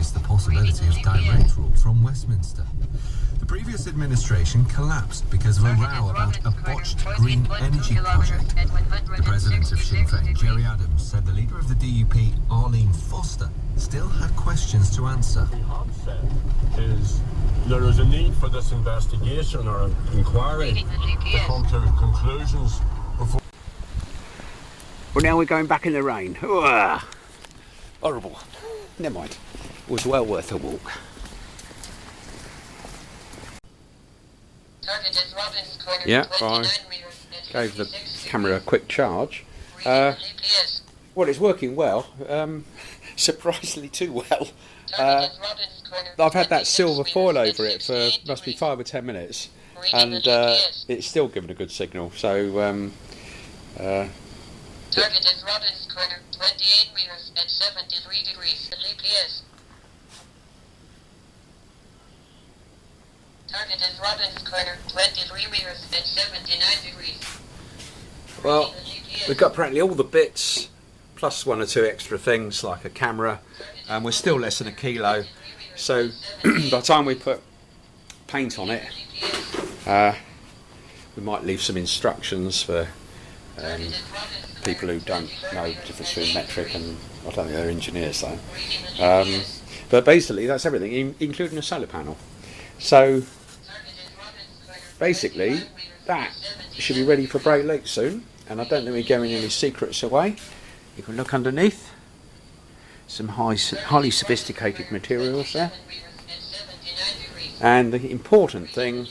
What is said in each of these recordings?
face the possibility of direct rule from Westminster. The previous administration collapsed because of a row about a botched green energy project. The president of Sinn Féin, Gerry Adams, said the leader of the DUP, Arlene Foster, still had questions to answer. What we have said is there is a need for this investigation or inquiry to come to conclusions before... Well, now we're going back in the rain. Ugh. Horrible. Never mind. It was well worth a walk. Yeah, I gave the camera a quick charge. Well, it's working well. Surprisingly too well. I've had that silver foil over it for must be 5 or 10 minutes, and it's still giving a good signal. So target is Robbins Corner, 28 meters at 73 degrees. GPS. Target is Robbins Corner, 23 meters at 79 degrees. well, we've got practically all the bits, plus 1 or 2 extra things like a camera, and we're still less than a kilo. So by the time we put paint on it, we might leave some instructions for people who don't know the difference between metric and, I don't think they're engineers though. But basically that's everything, including a solar panel. So basically that should be ready for Break Leak soon, and I don't think we're giving any secrets away. You can look underneath, some highly sophisticated materials there, and the important thing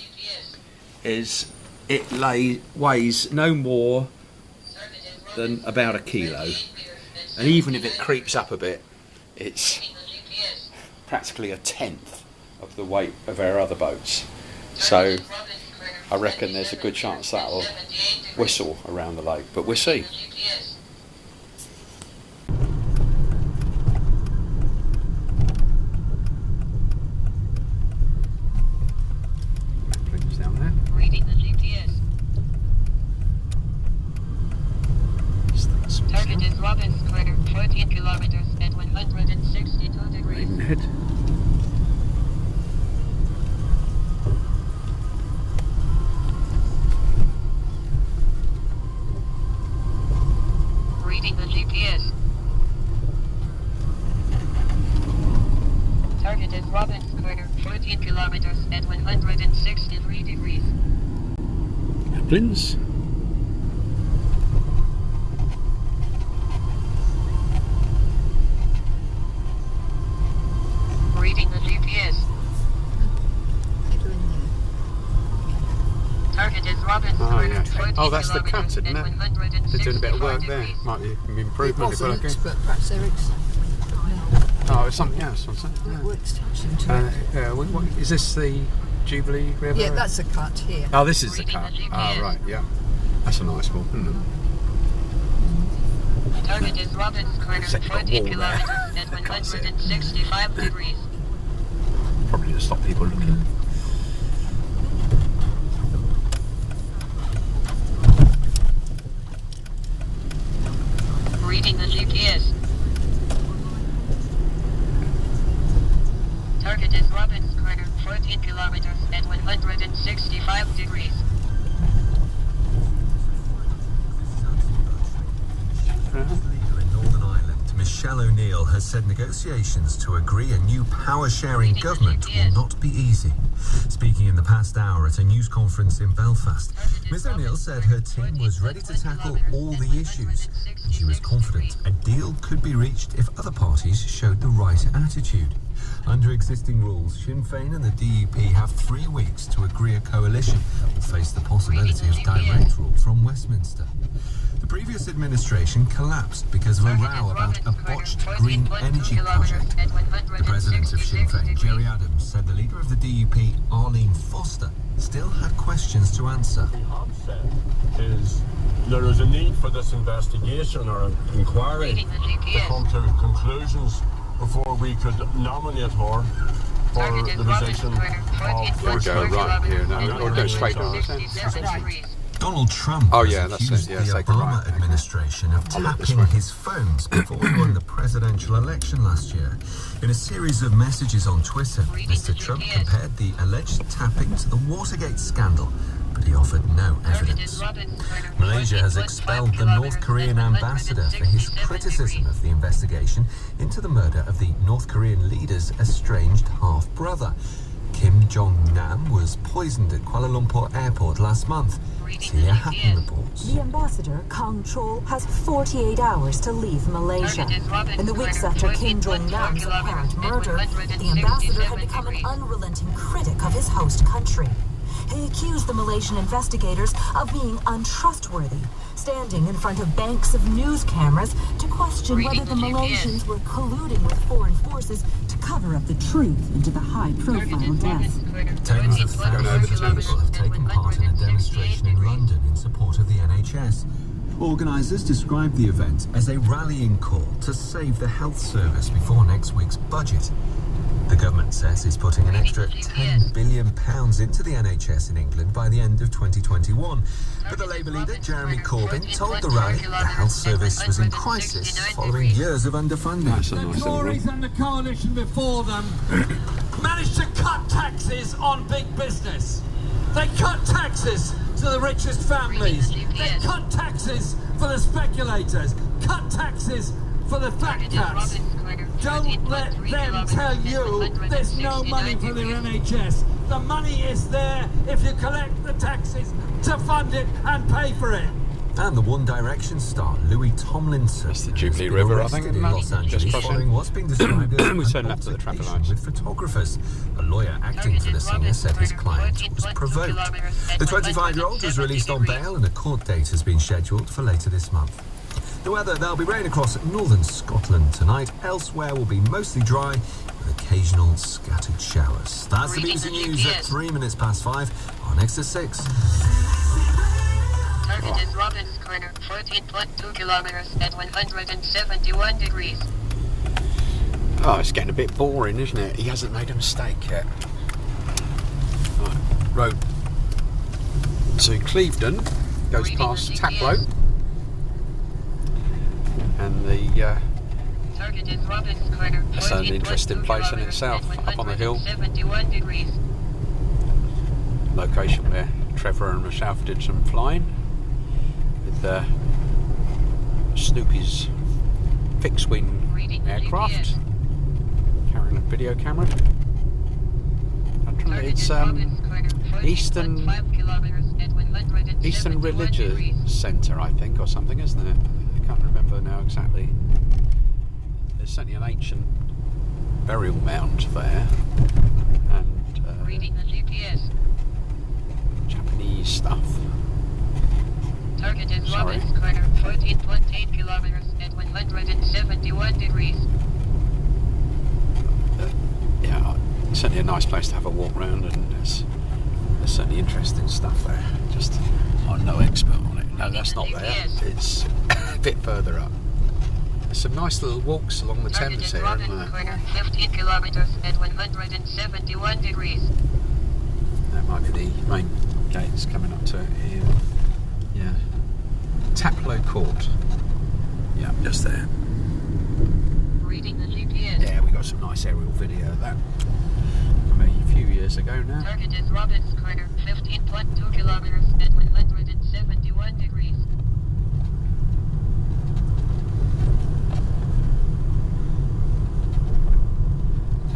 is it weighs no more than about a kilo, and even if it creeps up a bit, it's practically a tenth of the weight of our other boats. So I reckon there's a good chance that'll whistle around the lake, but we'll see. Down there. Reading the GPS. Target is Robbins Corner, 14 kilometers at 162 degrees. Maidenhead. Reading the GPS. Target is Robbins Corner, 14 kilometers at 163 degrees. Applins. Reading the GPS. Target is Robbins Oh Corner, yeah. 14 Oh, that's the kilometers cut, isn't at it? 164 They're doing a bit of work there. degrees. Might be an It improvement if we're wasn't, looking. but perhaps Eric's Oh, it's something else, wasn't it? we're extension to it. Yeah, what, is this the Jubilee River? Yeah, that's a cut here. Oh, this is the Reading cut. the Oh, GPS. right, yeah. That's a nice one, isn't it? Target is Robbins Corner, Set a 14 wall there. kilometers at Can't see it. 165 degrees. Probably to stop people looking. Reading the GPS. Target is Robbins Corner, 14 kilometers at 165 degrees. Leader in Northern Ireland, Michelle O'Neill, has said negotiations to agree a new power-sharing government will not be easy. Speaking in the past hour at a news conference in Belfast, Ms O'Neill said her team was ready to tackle all the issues, and she was confident a deal could be reached if other parties showed the right attitude. Under existing rules, Sinn Féin and the DUP have 3 weeks to agree a coalition that will face the possibility of direct rule from Westminster. The previous administration collapsed because of a row about a botched green energy project. The president of Sinn Féin, Gerry Adams, said the leader of the DUP, Arlene Foster, still had questions to answer. What we have said is there is a need for this investigation or inquiry Reading the to GPS. come to conclusions before we could nominate her for Target is the Robbins position Corner, 14 of We'll go right here now, kilometers we'll go straight at over there. 167 degrees. Donald Trump Oh, has yeah, that's accused it. Yeah, the take a Obama right. administration of tapping his phones before he won the presidential election last year. In a series of messages on Twitter, Mr. Trump compared the alleged tapping to the Watergate scandal, but he offered no evidence. Malaysia has expelled the North Korean ambassador for his criticism of the investigation into the murder of the North Korean leader's estranged half-brother. Kim Jong-nam was poisoned at Kuala Lumpur airport last month. Tia Hatton reports. The ambassador, Kang Chol, has 48 hours to leave Malaysia. In the weeks after Kim Jong-nam's apparent murder, the ambassador had become an unrelenting critic of his host country. He accused the Malaysian investigators of being untrustworthy, standing in front of banks of news cameras to question whether the Malaysians were colluding with foreign forces to cover up the truth into the high-profile death. Tens of thousands of people have taken part in a demonstration in London in support of the NHS. Organisers described the event as a rallying call to save the health service before next week's budget. The government says it's putting an extra £10 billion into the NHS in England by the end of 2021. But the Labour leader, Jeremy Corbyn, told the rally the health service was in crisis following years of underfunding. The Tories and the coalition before them managed to cut taxes on big business. They cut taxes to the richest families. They cut taxes for the speculators. Cut taxes for the fat cats. Don't let them tell you there's no money for the NHS. The money is there if you collect the taxes to fund it and pay for it. And the One Direction star, Louis Tomlinson, That's the Jubilee has been River, I arrested think, in isn't it? Los Angeles Just crossing. following what's been described as We an turned left at the traffic altercation lights. with photographers. A lawyer acting for the singer said his client was provoked. The 25-year-old was released on bail and a court date has been scheduled for later this month. The weather, there'll be rain across northern Scotland tonight. Elsewhere will be mostly dry with occasional scattered showers. That's the BBC News at 3 minutes past 5. On next at 6. Target is Robbins Corner, 14.2 kilometers at 171 degrees. Oh, it's getting a bit boring, isn't it? He hasn't made a mistake yet. Right, road to Clevedon goes past Taplow. And the Target is Robbins Corner, that's an interesting place in itself, up on the hill. 171 degrees. Location where Trevor and myself did some flying with Snoopy's fixed-wing aircraft, carrying a video camera. It's Eastern Religious Centre, I think, or something, isn't it? I can't remember now exactly. There's certainly an ancient burial mound there, and Reading the GPS. Japanese stuff. Target is Sorry. Robbins Corner, 14.8 kilometers at 171 degrees. Yeah, certainly a nice place to have a walk around, and there's certainly interesting stuff there. Just, I'm no expert on it. No, that's not there. It's a bit further up. There's some nice little walks along the Target Thames is here, Robbins isn't there? Corner, 15 kilometers at 171 degrees. That might be the main gates coming up to it here. Yeah. Taplow Court. Yeah, just there. Reading the GPS. Yeah, we got some nice aerial video of that from a few years ago now. Target is Robbins Corner, 15.2 kilometers at 171 degrees.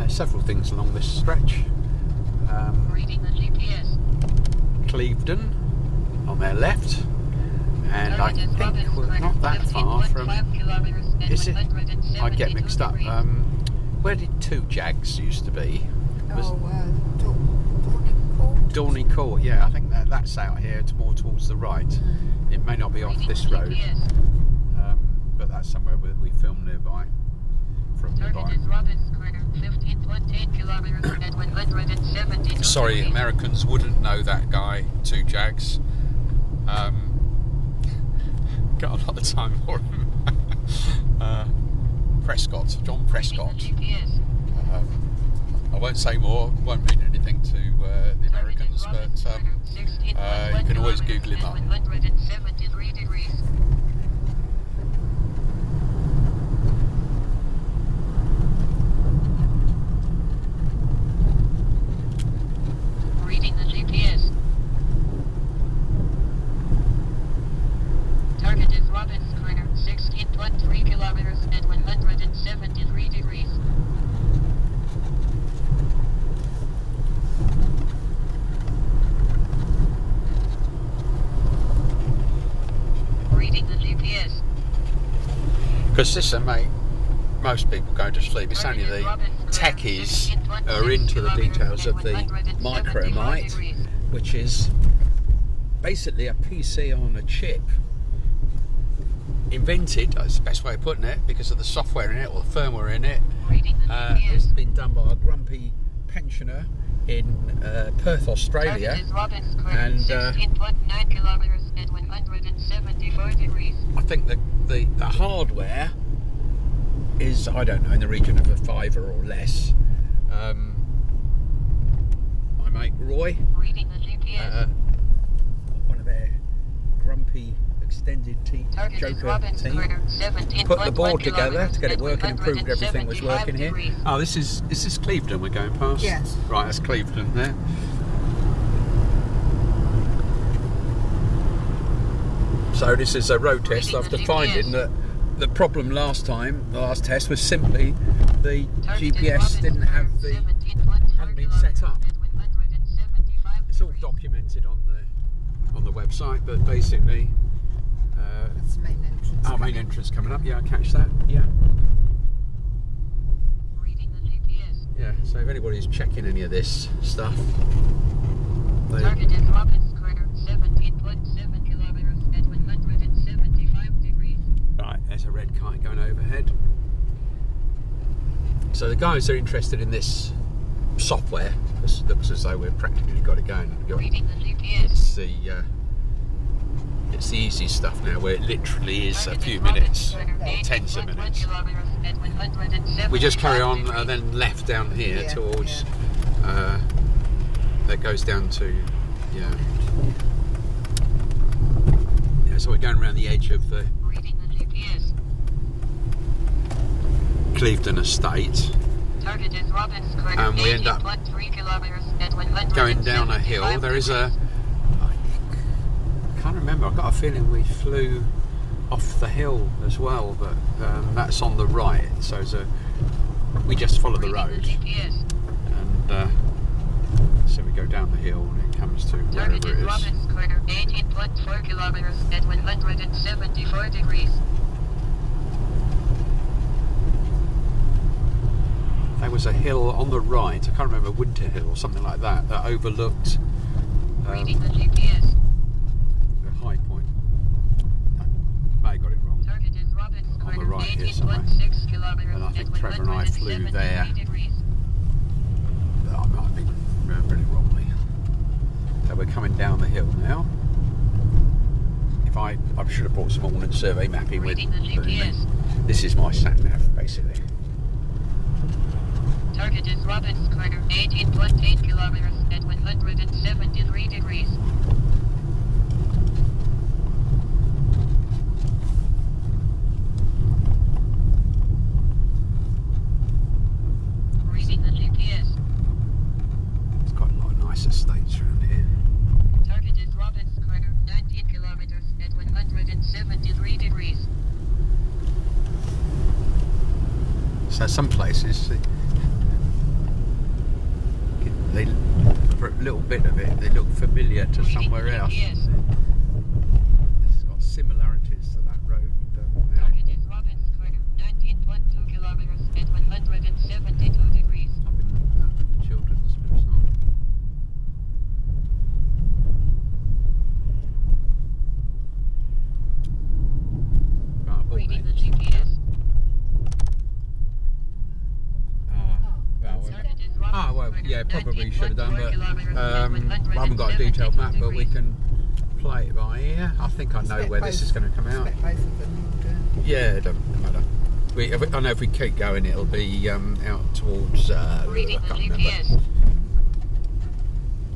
Several things along this stretch. Reading the GPS. Clevedon on their left, and I think we're not that far from. Is it? I get mixed up. Where did Two Jags used to be? Dorney Court. Yeah, I think that's out here, more towards the right. It may not be off this road, but that's somewhere we filmed nearby. From nearby. Target is Robbins Corner, 15.8 kilometers at 172 Sorry, degrees. Americans wouldn't know that guy, Two Jags. Got a lot of time for him. Prescott, John Prescott. GPS. I won't say more, won't mean anything to the Americans. once, but you can always Google him up. 173 degrees. Reading the GPS. Target is Robbins Corner, 16.3 kilometers and 173 degrees. Reading the GPS. Because listen, mate, most people go to sleep. It's only the techies who are into the details of the micromite, which is basically a PC on a chip. Invented, that's the best way of putting it, because of the software in it, or the firmware in it. It's been done by a grumpy pensioner in Perth, Australia. And 16.9 kilometers and 174 degrees. I think the hardware is, I don't know, in the region of a £5 or less. My mate Roy, Reading the GPS. one of their grumpy extended Joker team, put the board together to get it working and proved everything was working here. Oh, is this Clevedon we're going past? Yes. Right, that's Clevedon there. So this is a road test after finding that the problem the last test was simply the GPS hadn't been set up. It's all documented on the website, but basically That's the main entrance. our main entrance coming up. Yeah, I'll catch that. Yeah. Reading the GPS. Yeah, so if anybody's checking any of this stuff, Target is Robbins Corner, 17.7 kilometers and 175 degrees. right, there's a red kite going overhead. So the guys are interested in this software. It looks as though we've practically got it going. Reading the GPS. It's the easy stuff now, where it literally is a few minutes, or tens of minutes. We just carry on, then left down here towards. That goes down to, yeah. So we're going around the edge of the Reading the GPS. Clevedon estate, Target is Robbins Corner, and we end up 18.3 kilometers and 175 going down a hill. There is I can't remember. I've got a feeling we flew off the hill as well, but that's on the right. So we just follow the road, and so we go down the hill, and it comes to wherever Target it is is. Robbins Corner, 18.4 kilometers and 174 degrees. There was a hill on the right. I can't remember, Winter Hill or something like that, that overlooked Reading the GPS. the high point. I got it wrong. Target is Robbins On the Corner, right here somewhere. 18.6 kilometers And I think Trevor and I flew 173 there. degrees. I might be remembering it wrongly. So we're coming down the hill now. If I should have brought some ordnance survey mapping with Reading the me. GPS. This is my sat nav, basically. Target is Robbins Corner, 18.8 kilometers and 173 degrees. Reading the GPS. It's got a lot of nice estates around here. Target is Robbins Corner, 19 kilometers and 173 degrees. So some places, they for a little bit of it, they look familiar to somewhere else. Yes. It's got similarities to that road. Target is Robbins Corner, 19.2 kilometers and 172 degrees. Up in the children's, but it's not. Right, ball Reading the name. GPS. Well, yeah, probably should have done, but I haven't got a detailed map, but we can play it by ear. I think I know where this is going to come out. Both of them. Yeah, it doesn't matter. I know if we keep going, it'll be out towards. I Reading the can't remember. GPS.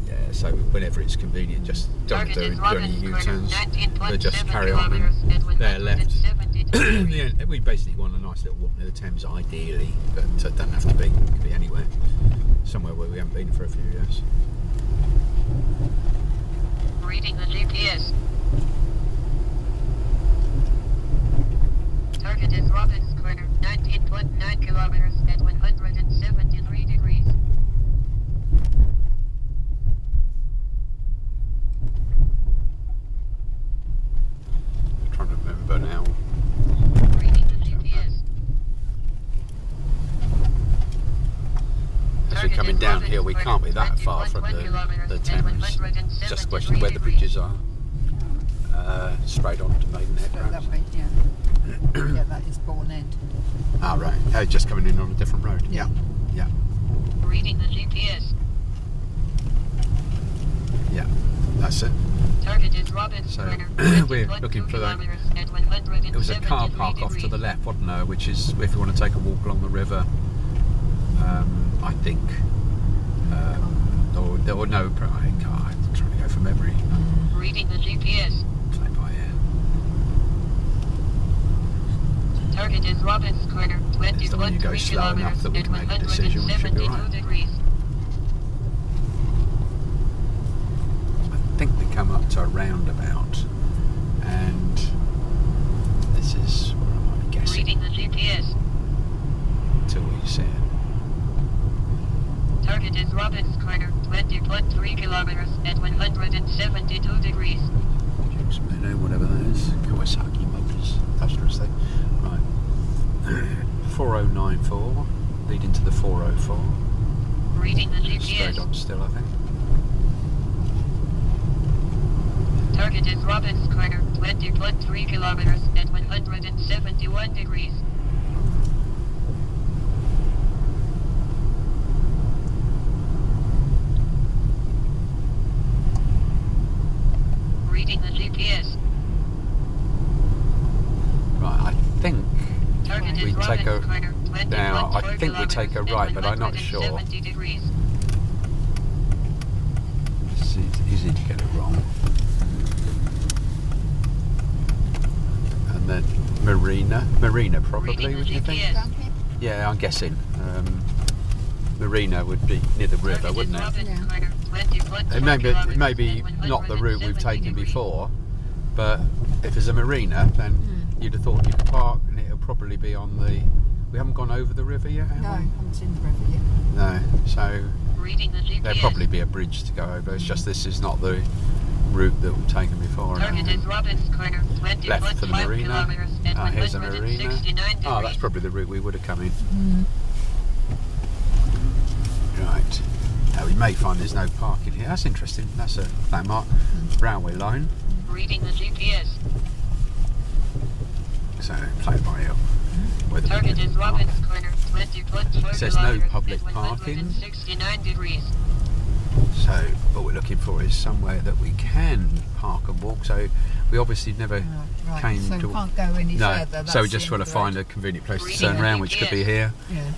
Yeah, so whenever it's convenient, just don't do any U-turns, but just carry on and they're left. Yeah, we basically want a nice little walk near the Thames, ideally, but it doesn't have to be. It could be anywhere, somewhere where we haven't been for a few years. Reading the GPS. Target is Robbins Corner, 19.9 kilometers at 173 degrees. I'm trying to remember now. Reading the GPS. As we're coming downhill, we can't be that far from the Thames. It's just a question of where the bridges are. Straight on to Maidenhead, That perhaps. way, yeah. Yeah, that is Bourne End. Ah, right. Oh, just coming in on a different road. Yeah. Yeah. Reading the GPS. Yeah. That's it. Target is Robbins So Corner. we're looking for that. It was a car park off to the left, wasn't there? Which is if you want to take a walk along the river. I think. Or no, I'm trying to go from memory. Reading the GPS. Play by ear. Target is Robbins Corner, As long as you go 20.3 slow enough kilometers that we at can make a decision, we should be 172 right. degrees. I think we come up to a roundabout, and this is where I might be guessing Reading the GPS. until we see it. Target is Robbins Corner, 20.3 kilometers at 172 degrees. James Meadow, whatever that is. Kawasaki Motors, industrious thing. Right. 4094, leading to the 404. Reading the Straight GPS. on still, I think. Target is Robbins Corner, 20.3 kilometers at 171 degrees. Reading the GPS. Right, I think Target we is take Robbins a... Corner, 20.4 Now, I think we take a kilometers right, at but I'm not sure. 170 degrees. It's easy to get it wrong. And then Marina probably, Reading the wouldn't you think? GPS. Down here? Yeah, I'm guessing. Marina would be near the river, Target is wouldn't it? Robbins Yeah. Corner, 20.4 It may be kilometers at not the route we've 170 taken degrees. before, but if there's a marina, then you'd have thought you could park, and it'll probably be on the... We haven't gone over the river yet, have No, I we? haven't seen the river yet. No, so Reading the GPS. there'll probably be a bridge to go over. It's just this is not the route that we've taken before. Target is Robbins Corner, 20.5 Left for the marina. kilometers at Ah, here's a marina. 169 degrees. Oh, that's probably the route we would have come in. Right. Now we may find there's no parking here. That's interesting. That's a landmark. Railway line. Reading the GPS. So play by ear. Whether we Target can is park. Robbins Corner, 20.4 Says no kilometers public at parking. 169 degrees. So what we're looking for is somewhere that we can park and walk. So we obviously never Right, came so to... we can't go any No, further. so we that's just the want end to of the find road. a convenient place to Reading turn the around, which could be GPS. here. Yeah.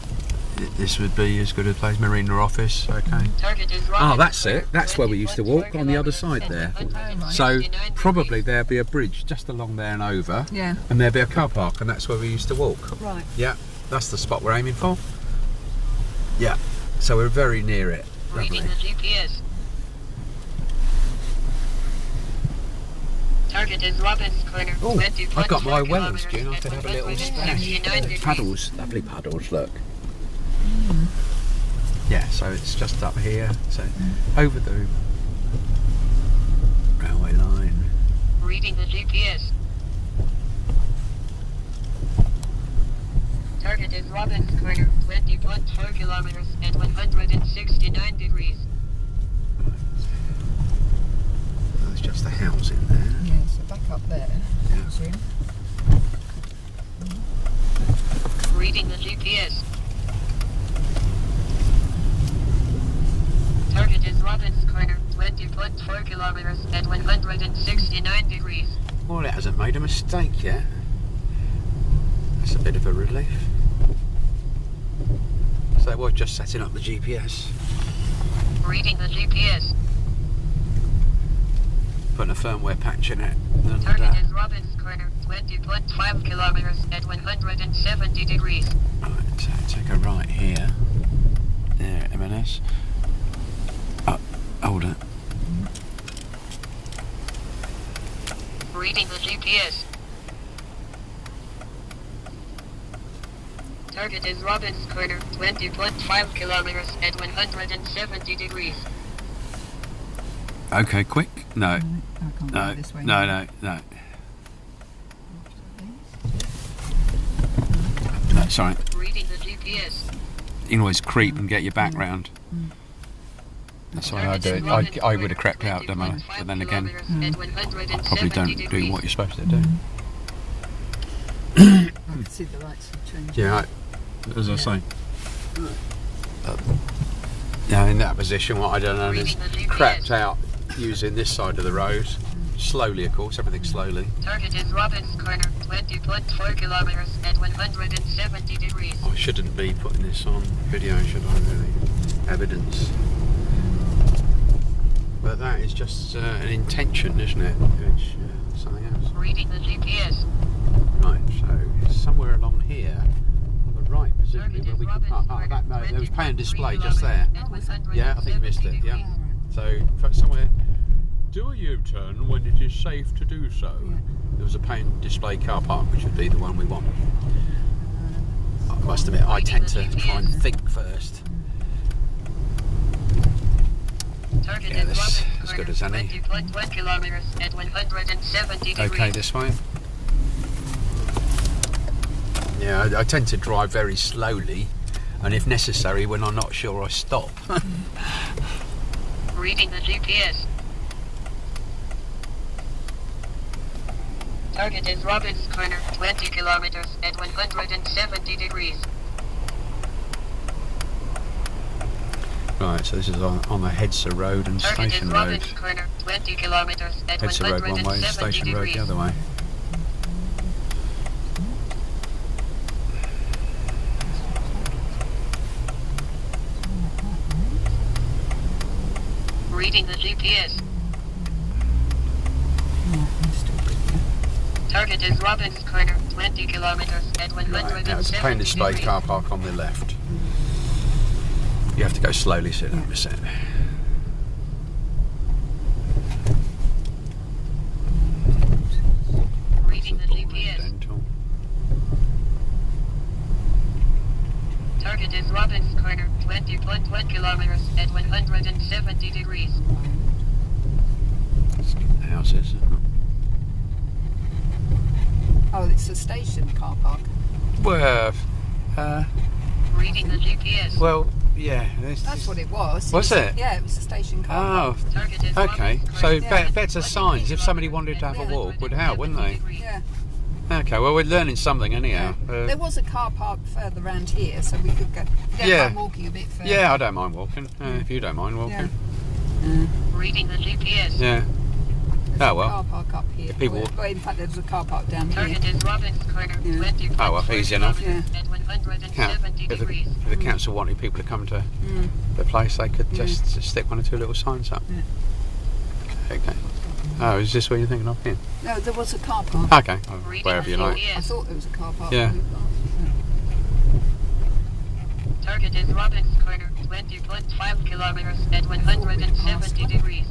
This would be as good a place, Marina office, okay. Target is Oh, Robbins that's Corner, it. That's where we used to 20.4 walk, on the other side kilometers there. at So 169 probably degrees. there'll be a bridge just along there and over, Yeah. and there'll be a car park, and that's where we used to walk. Right. Yeah, that's the spot we're aiming for. Yeah, so we're very near it. Reading Lovely. the GPS. Target is Robbins Corner, Oh, 20.4 I've got my kilometers Wellens, June. I at could have a little 169 splash. degrees. Paddles, lovely paddles, look. Yeah, so it's just up here, so over the railway line. Reading the GPS. Target is Robbins Corner, 20.4 kilometers at 169 degrees. There's just a house in there. Yeah, so back up there. Yeah. I presume. Reading the GPS. Target is Robbins Corner, 20.4 kilometers at 169 degrees. Well, it hasn't made a mistake yet. That's a bit of a relief. So it was just setting up the GPS. Reading the GPS. putting a firmware patch in it. And, Target is Robbins Corner, 20.5 kilometers at 170 degrees. right, so take a right here. There, M&S. Oh, hold it. Reading the GPS. Target is Robbins Corner, 20.5 kilometers at 170 degrees. Okay, quick. No. I can't go No, this way. no. That's all right. Reading the GPS. You can always creep and get your back round. That's why I do it. I would have crept out, don't I? But then again, I probably don't do what you're supposed to do. I can see the lights have changed. Yeah, as I say. Now in that position, what I don't know is crept out using this side of the road. Slowly, of course, everything slowly. Target is Robbins Corner, 20.4 kilometers at 170 degrees. I shouldn't be putting this on video, should I really? Evidence. But that is just an intention, isn't it? Which, something else. Reading the GPS. Right, so it's somewhere along here, on the right, presumably, where we can park. Oh, there was pay and display just there. Yeah, I think you missed it, yeah. So, somewhere, do a U-turn when it is safe to do so. There was a pay and display car park, which would be the one we want. I must admit, I tend to try and think first. Yeah, this is as good as any. 20.1 kilometers at 170 degrees. Okay, this way. Yeah, I tend to drive very slowly, and if necessary, when I'm not sure, I stop. Reading the GPS. Target is Robbins Corner, 20 kilometers at 170 degrees. Right, so this is on the Hedser Road and Target is Station Road. Robbins Corner, 20 kilometers at Hedser Road one way, 170 Station Road degrees. the other way. Reading the GPS. Target is Robbins Corner, 20 kilometers at 170 Right, now it's a pay and display degrees. car park on the left. You have to go slowly so you don't miss it. Reading the GPS. Dental. Target is Robbins Corner, 20.1 kilometers at 170 degrees. Houses. Oh, it's a station car park. Well, Reading the GPS. well, yeah. That's what it was. Was it? Yeah, it was a station car park. Oh, Target is okay. Robbins So Corner, better signs. If somebody wanted to have a walk, would help, wouldn't they? Yeah. Okay. Well, we're learning something anyhow. There was a car park further around here, so we could go. Yeah. I'm walking a bit further. Yeah, I don't mind walking. If you don't mind walking. Reading the GPS. Yeah. There's Oh, well. a car park up here. People- Well, in fact, there's a car park down here. Target is Robbins Corner, 20.4 Oh, well, easy enough. kilometers at 170 If degrees. the council wanted people to come to the place, they could just stick one or two little signs up. Okay. Oh, is this what you're thinking of? Yeah. No, there was a car park. Okay. Reading Wherever the you like. I GPS. thought there was a car park. Yeah. Target is Robbins Corner, 20.5 kilometers at 170 degrees.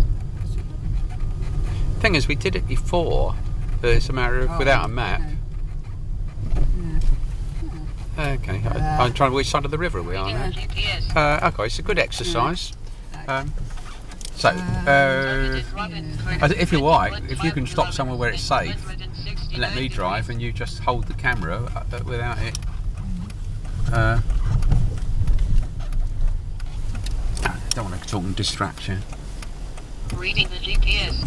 Thing is, we did it before, but it's a matter of without a map. Okay. I'm trying which side of the river we are Reading now. the GPS. Okay, it's a good exercise. So, Target is Robbins Corner, if you like, if you 20.5 can stop somewhere where it's kilometers safe, at 169 let me drive, and you just hold the camera without it. Don't want to talk and distract you. Reading the GPS.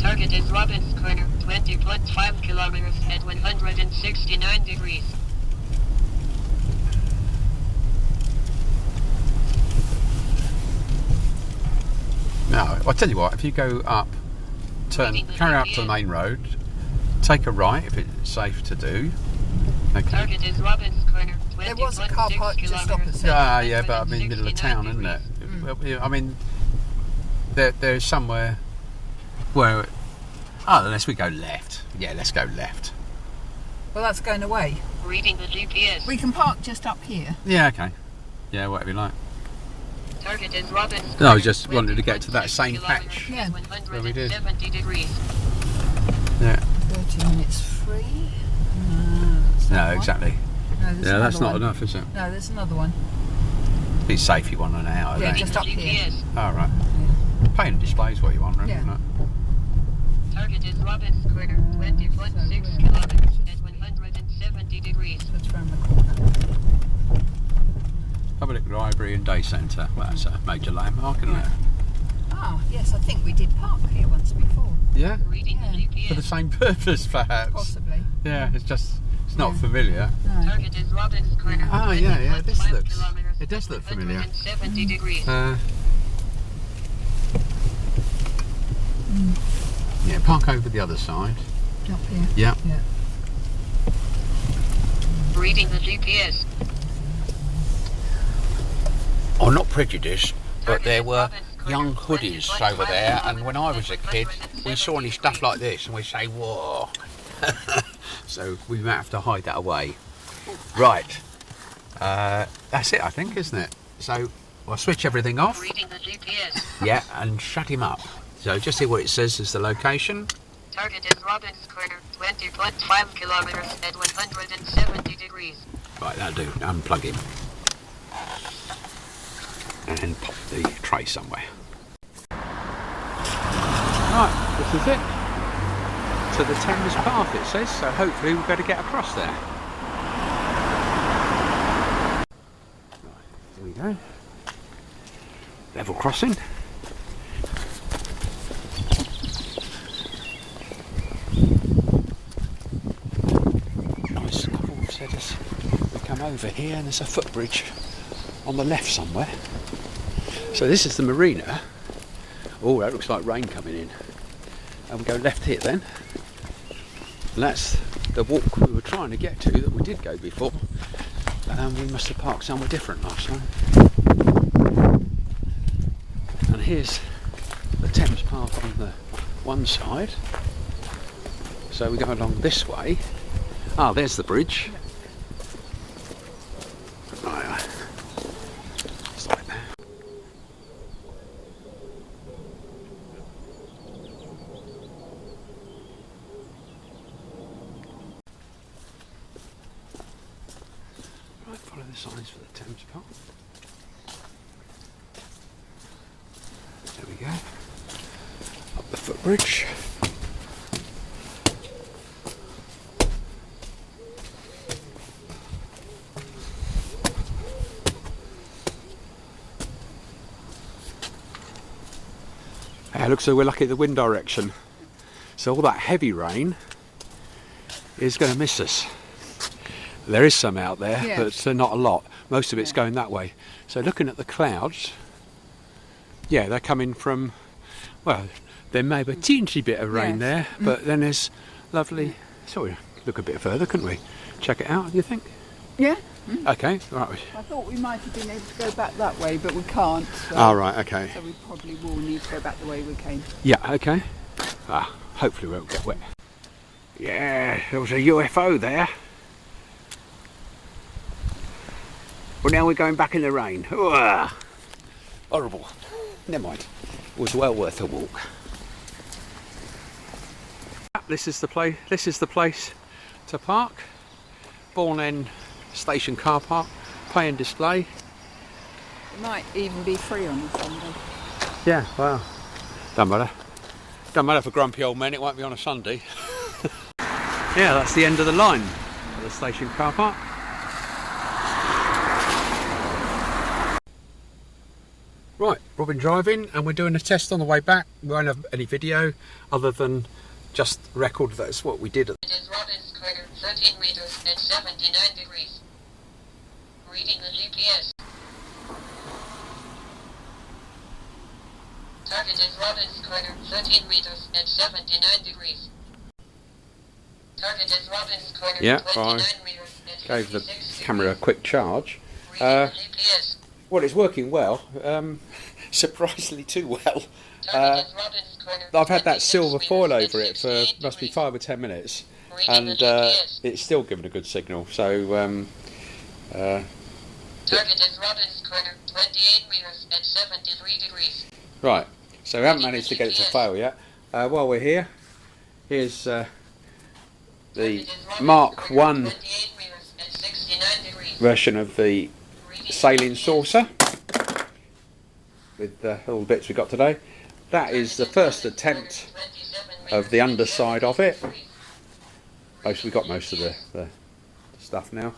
Target is Robbins Corner, 20.5 kilometers at 169 degrees. No, I'll tell you what, if you go up, carry up to the main road, take a right if it's safe to do. Okay. Target is Robbins Corner, 20.6 There was a car park just kilometers opposite. Yeah, but I'm in the middle of town, isn't it? Well, I mean, there's somewhere where... Oh, unless we go left. Yeah, let's go left. Well, that's going away. Reading the GPS. We can park just up here. Yeah, okay. Yeah, whatever you like. Target is Robbins. No, I just wanted to get to that same patch. Yeah. Where we did. 170 degrees. Yeah. 30 minutes free. No, that's No, not one. exactly. No, there's Yeah, that's another not one. enough, is it? No, there's another one. Be safe you want an hour, Yeah, don't just up here. GPS. All right. Paying displays what you want, really, Yeah. isn't it? Target is Robbins Corner. 20.6 kilometers at 170 degrees. That's round the corner. Public library and day centre. Well, that's a major landmark, isn't it? Ah, yes, I think we did park here once before. Yeah. Reading the GPS. For the same purpose, perhaps. Possibly. Yeah, it's not familiar. No. Target is Robbins Corner. Oh, yeah, this 20.5 looks... kilometers It does look at familiar. 170 degrees. Yeah, park over the other side. Up here. Yeah. Yeah. Reading the GPS. I'm not prejudiced, but there were young hoodies over there, and when I was a kid, we saw any stuff like this, and we say, whoa. So we might have to hide that away. Right. That's it, I think, isn't it? So I'll switch everything off. Reading the GPS. Yeah, and shut him up. So just see what it says is the location. Target is Robbins Corner. 20.5 kilometers at 170 degrees. Right, that'll do. Unplug him. And pop the tray somewhere. Right, this is it. To the Thames Path, it says, so hopefully we'll better get across there. Right, here we go. Level crossing. Nice couple have said us we come over here and there's a footbridge on the left somewhere. So this is the marina. Oh, that looks like rain coming in. And we go left here then. And that's the walk we were trying to get to that we did go before. We must have parked somewhere different last time. And here's the Thames Path on the one side. So we go along this way. Ah, there's the bridge. Right. Stop it there. Right, follow the signs for the Thames Path. There we go. Up the footbridge. It looks like we're lucky at the wind direction. So all that heavy rain is going to miss us. There is some out there, Yeah. but not a lot. Most of it's going that way. So looking at the clouds, yeah, they're coming from, well, there may be a teensy bit of rain Yes. there, but then there's lovely, sorry, look a bit further, couldn't we? Check it out, do you think? Yeah. Okay, right. I thought we might have been able to go back that way, but we can't. So, All right, okay. so we probably will need to go back the way we came. Yeah, okay. Hopefully we won't get wet. Yeah, there was a UFO there. Well, now we're going back in the rain. Ugh. Horrible. Never mind. It was well worth a walk. This is the place. This is the place to park. Bourne End Station car park. Pay and display. It might even be free on a Sunday. Yeah. Wow. Don't matter. Don't matter for grumpy old men. It won't be on a Sunday. Yeah, that's the end of the line of the station car park. Right, we've been driving and we're doing a test on the way back. We won't have any video other than just record that's what we did. It is Robbins Corner, 13 meters at 79 degrees. Reading the GPS. Target is Robbins Corner, 13 meters at 79 degrees. Target is Robbins Corner, Yeah, 29 I meters at gave the 56 camera a quick charge. Reading the GPS. Well, it's working well. Surprisingly too well. I've had that silver foil over it for must be 5 or 10 minutes, and it's still giving a good signal. So Target is Robbins Corner, 28 meters at 73 degrees. right, so we haven't managed to get it to fail yet. While we're here, here's the Mark 1 version of the sailing saucer with all the bits we got today. That is the first attempt of the underside of it. We got most of the stuff now.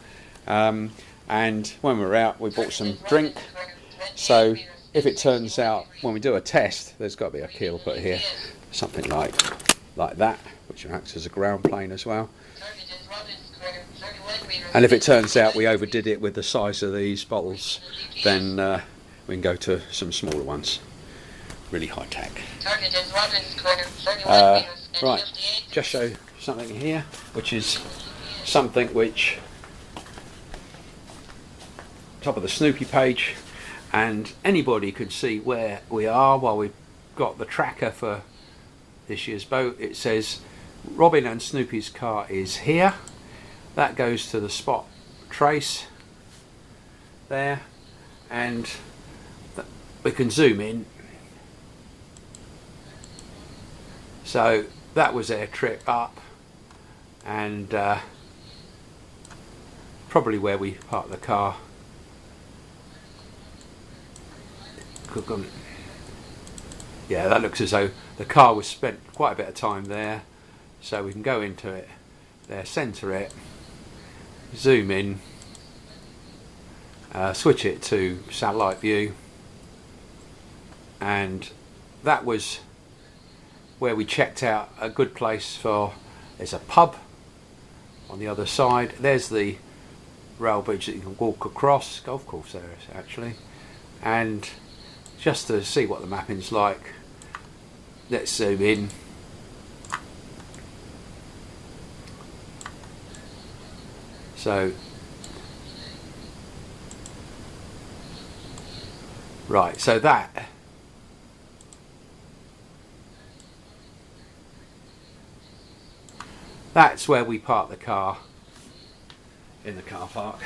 And when we were out, we bought some drink. So if it turns out when we do a test, there's got to be a keel put here, something like that, which acts as a ground plane as well. And if it turns out we overdid it with the size of these bottles, then we can go to some smaller ones. Really high tech. Right, just show something here, which is something which top of the Snoopy page, and anybody could see where we are while we've got the tracker for this year's boat. It says Robin and Snoopy's car is here. That goes to the spot trace there, and we can zoom in. So that was their trip up, and probably where we parked the car. Yeah, that looks as though the car was spent quite a bit of time there. So we can go into it there, centre it, zoom in, switch it to satellite view, and that was where we checked out a good place for. There's a pub on the other side. There's the rail bridge that you can walk across, golf course there actually, and just to see what the mapping's like, let's zoom in. So right, so that's where we park the car in the car park,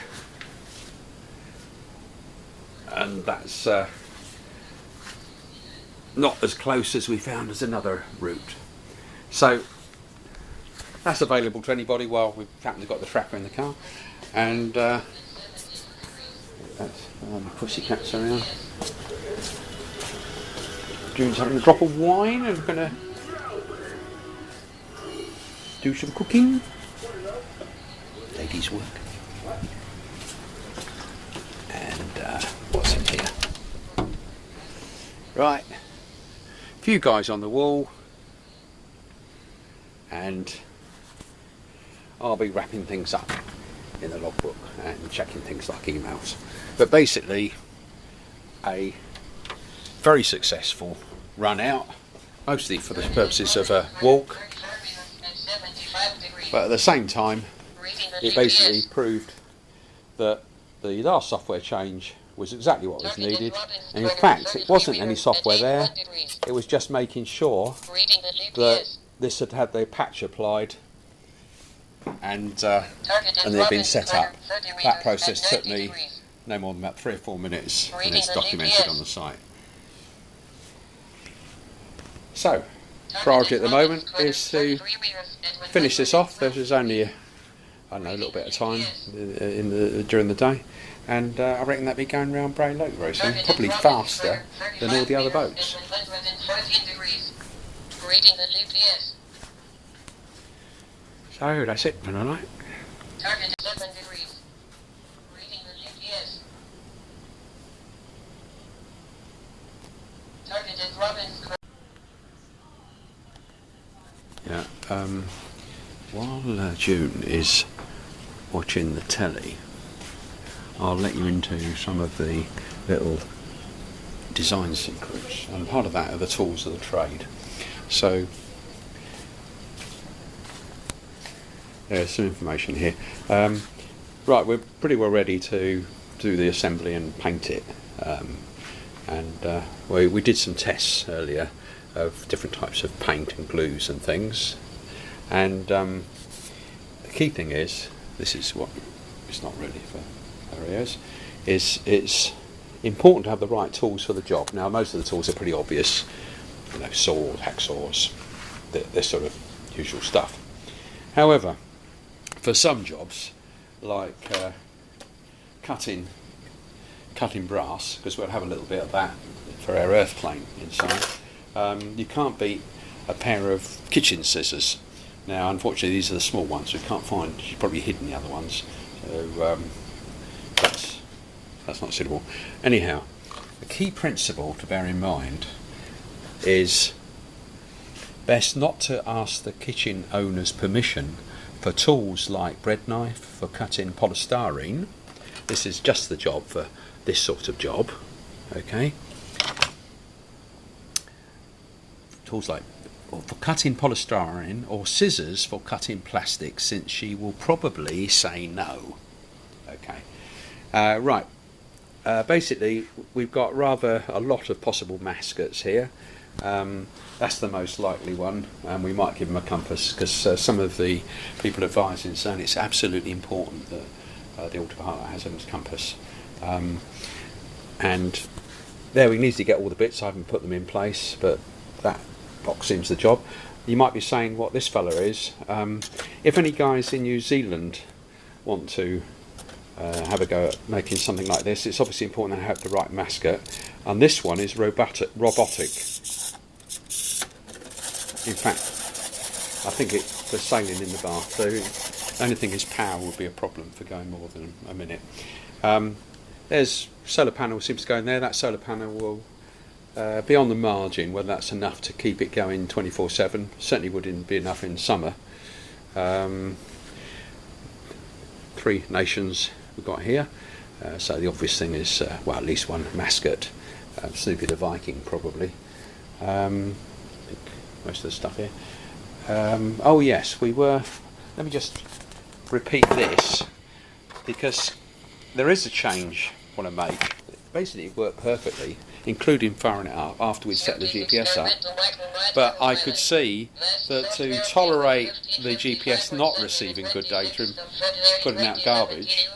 and that's not as close as we found as another route. So that's available to anybody while we've happened to got the tracker in the car. And that's my pussycats around. June's having a drop of wine and going to do some cooking. Ladies' work. And what's in here? Right. A few guys on the wall. And I'll be wrapping things up in the logbook and checking things like emails. But basically, a very successful run out, mostly for the purposes of a walk. But at the same time, it basically proved that the last software change was exactly what was needed. And in fact, it wasn't any software there. It was just making sure that this had had the patch applied and they'd been set up. That process took me no more than about 3 or 4 minutes, and it's documented on the site. So, priority at the moment is to finish this off. There's only I don't know, a little bit of time during the day, and I reckon that'll be going round Bray Lake very soon, probably faster than all the other boats. So that's it for tonight. Target 11 degrees. Reading the GPS. Target is Robin's. Yeah. While June is watching the telly, I'll let you into some of the little design secrets, and part of that are the tools of the trade. So there's some information here. Right, we're pretty well ready to do the assembly and paint it. We did some tests earlier, of different types of paint and glues and things. And the key thing is, this is what it's not really for areas, is it's important to have the right tools for the job. Now most of the tools are pretty obvious, you know, saws, hacksaws, this sort of usual stuff. However, for some jobs, like cutting brass, because we'll have a little bit of that for our earth plane inside, you can't beat a pair of kitchen scissors. Now unfortunately these are the small ones, we can't find, you've probably hidden the other ones, so that's not suitable. Anyhow, the key principle to bear in mind is best not to ask the kitchen owner's permission for tools like bread knife, for cutting polystyrene. This is just the job for this sort of job, okay? Tools like for cutting polystyrene, or scissors for cutting plastic, since she will probably say no. Okay, right. Basically, we've got rather a lot of possible maskets here. That's the most likely one, and we might give them a compass, because some of the people advising saying it's absolutely important that the autopilot has a compass. And there we can easily get all the bits. I haven't put them in place, but that box seems the job. You might be saying what this fella is. If any guys in New Zealand want to have a go at making something like this, it's obviously important to have the right masket, and this one is robotic. In fact, I think it's for sailing in the bath. So the only thing is power would be a problem for going more than a minute. There's solar panel seems to go in there. That solar panel will be on the margin, whether that's enough to keep it going 24/7. Certainly wouldn't be enough in summer. 3 nations we've got here. So the obvious thing is, well, at least one mascot. Snoopy the Viking, probably. Most of the stuff here. Oh yes, we were. Let me just repeat this, because there is a change I want to make. Basically, it worked perfectly, including firing it up after we'd set the GPS up. But I could see that to tolerate the GPS not receiving good data and putting out garbage,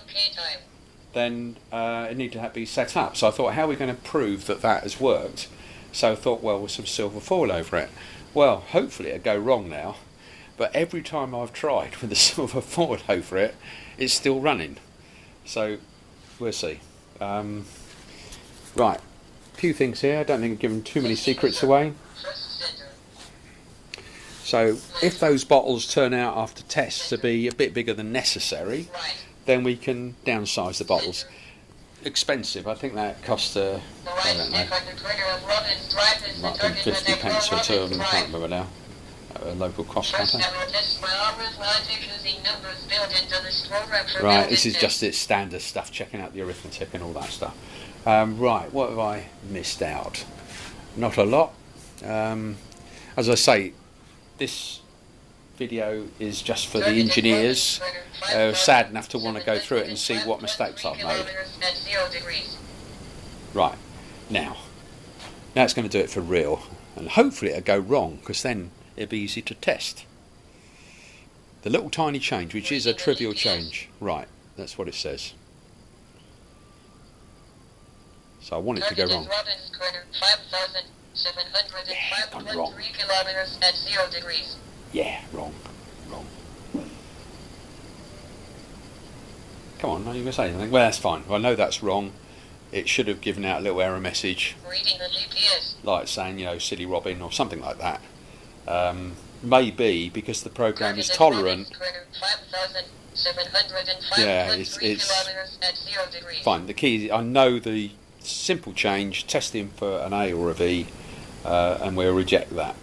then it needed to be set up. So I thought, how are we going to prove that that has worked? So I thought, well, with some silver foil over it. Well, hopefully it'll go wrong now, but every time I've tried with the silver foil over it, it's still running. So we'll see. Right, a few things here. I don't think I've given too many secrets away. So if those bottles turn out after tests to be a bit bigger than necessary, then we can downsize the bottles. Expensive, I think that cost, I don't know, might be 50 pence or 2 of them, I can't remember now, at a local cost counter. Right, this is just its standard stuff, checking out the arithmetic and all that stuff. Right, what have I missed out? Not a lot. As I say, this video is just for the engineers sad enough to want to go through it and see what mistakes I've made. Right, now it's going to do it for real, and hopefully it'll go wrong, because then it'll be easy to test. The little tiny change, which is a trivial change. Right, that's what it says. So I want it to go wrong. Yeah, gone wrong. Yeah, wrong. Come on, are you going to say anything? Well, that's fine. I know that's wrong. It should have given out a little error message, like saying, you know, silly Robin or something like that. Maybe because the program is tolerant. Yeah, it's fine. The key is, I know the simple change, testing for an A or a V, and we'll reject that.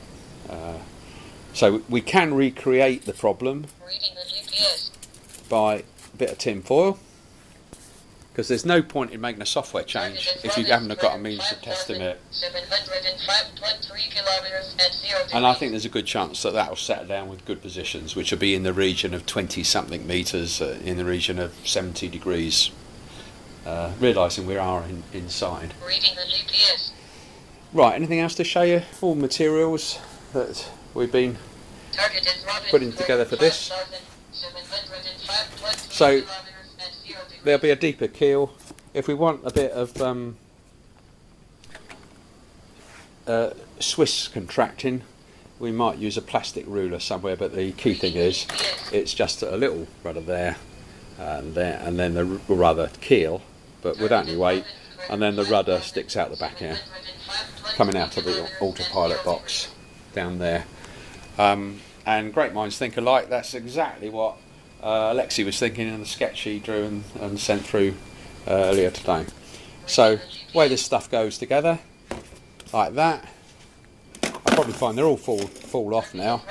So we can recreate the problem by a bit of tin foil, because there's no point in making a software change if you haven't got a means of testing it. And I think there's a good chance that will settle down with good positions, which will be in the region of 20 something metres, in the region of 70 degrees, realising we are inside. Right, anything else to show you? All materials that we've been putting together for this. So there'll be a deeper keel. If we want a bit of Swiss contracting, we might use a plastic ruler somewhere, but the key thing is it's just a little rudder there and there, and then the rudder keel, but without any weight, and then the rudder sticks out the back here, coming out of the autopilot box down there. And great minds think alike. That's exactly what Aleksey was thinking in the sketch he drew and sent through earlier today. So the way this stuff goes together, like that. I probably find they're all fall off now.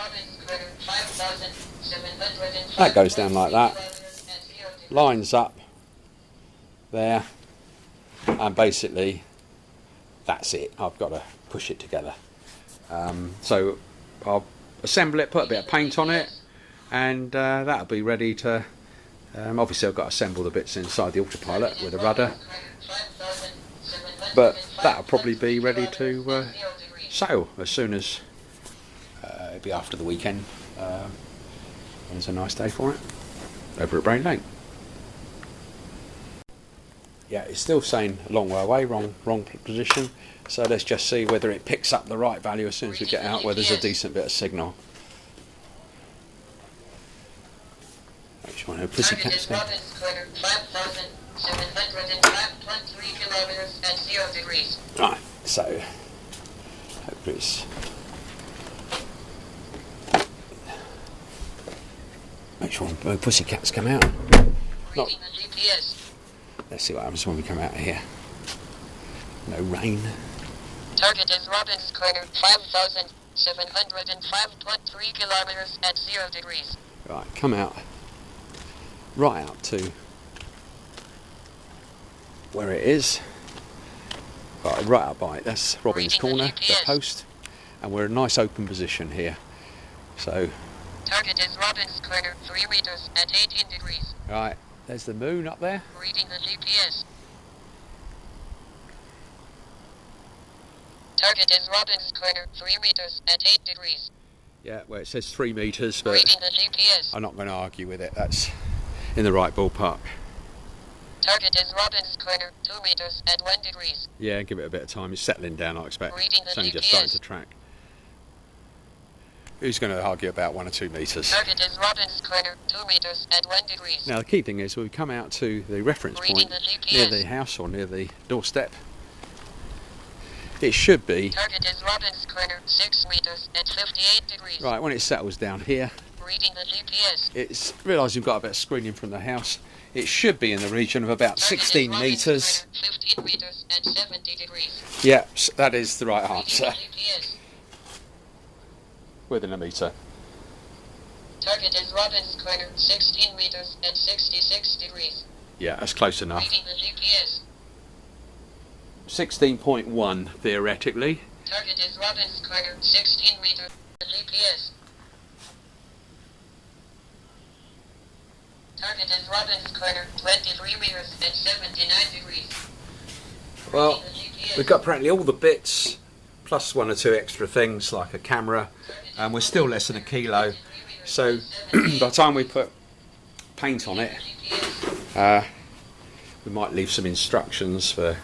That goes down like that, lines up there, and basically that's it. I've got to push it together. So I'll assemble it, put a bit of paint on it, and that'll be ready to obviously I've got to assemble the bits inside the autopilot with a rudder, but that'll probably be ready to sail as soon as it'll be after the weekend. It's a nice day for it over at Brain Lake. Yeah, it's still saying a long way away, wrong position, so let's just see whether it picks up the right value as soon as we get out where there's a decent bit of signal. Which one? Pussycats there. Right, so hopefully it's make sure no pussycats come out. Not. Let's see what happens when we come out of here. No rain. Target is Robbins Corner, 5,705.3 kilometers at 0 degrees. Right, come out. Right out to where it is. Right up by it. That's Robbins Corner, the post. And we're in a nice open position here. So. Target is Robbins Corner, 3 meters at 18 degrees. Right. There's the moon up there. Reading the GPS. Target is Robbins Corner, 3 meters at 8 degrees. Yeah, well it says 3 meters, but reading the GPS. I'm not going to argue with it. That's in the right ballpark. Target is Robbins Corner, 2 meters at 1 degrees. Yeah, give it a bit of time. It's settling down, I expect. Reading the it's only GPS. just starting to track. Who's going to argue about 1 or 2 meters? Target is Robbins Corner, 2 meters at 1 degrees. Now the key thing is we come out to the reference reading point the near the house or near the doorstep. It should be. Target is Robbins Corner, 6 meters at 58 degrees. Right, when it settles down here, reading the GPS. It's realised we've got a bit of screening from the house. It should be in the region of about 16 metres. 15 meters at 70 degrees. Yep, that is the right answer. GPS. Within a metre. Target is Robbins Corner, 16 meters at 66 degrees. Yeah, that's close enough. Reading the GPS. 16.1 theoretically. Target is Robbins Corner, 16 meters. GPS. Target is Robbins Corner, 23 meters at 79 degrees. Well, we've got apparently all the bits, plus 1 or 2 extra things like a camera, and we're still less than a kilo. So by the time we put paint on it, we might leave some instructions for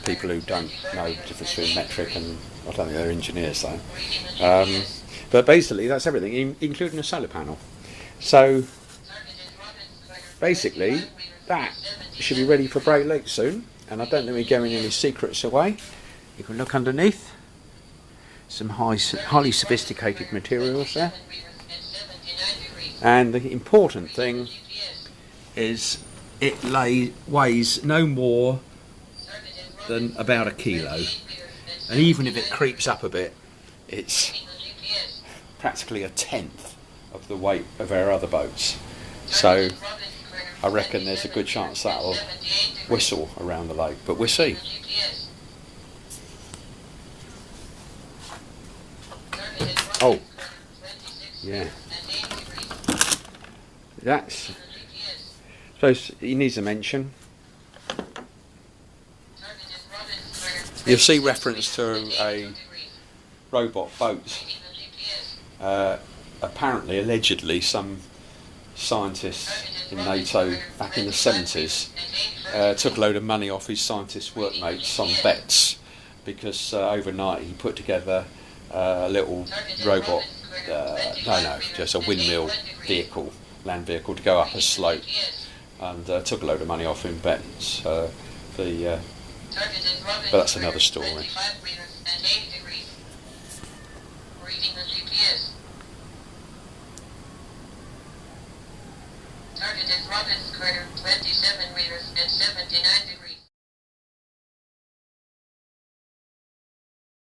people who don't know the difference between metric and, I don't think they're engineers though. But basically that's everything, including a solar panel. So basically that should be ready for Brain Lake soon, and I don't think we're giving any secrets away. You can look underneath. Some highly sophisticated materials there. And the important thing is it weighs no more than about a kilo. And even if it creeps up a bit, it's practically a tenth of the weight of our other boats. So I reckon there's a good chance that'll whistle around the lake, but we'll see. Oh, yeah. That's. Suppose he needs a mention. You'll see reference to a robot boat. Apparently, allegedly, some scientists in NATO back in the 70s took a load of money off his scientist workmates on bets, because overnight he put together a little robot, just a windmill vehicle, land vehicle, to go up a slope, and took a load of money off in bets. But that's another story. Target is Robbins Crater 27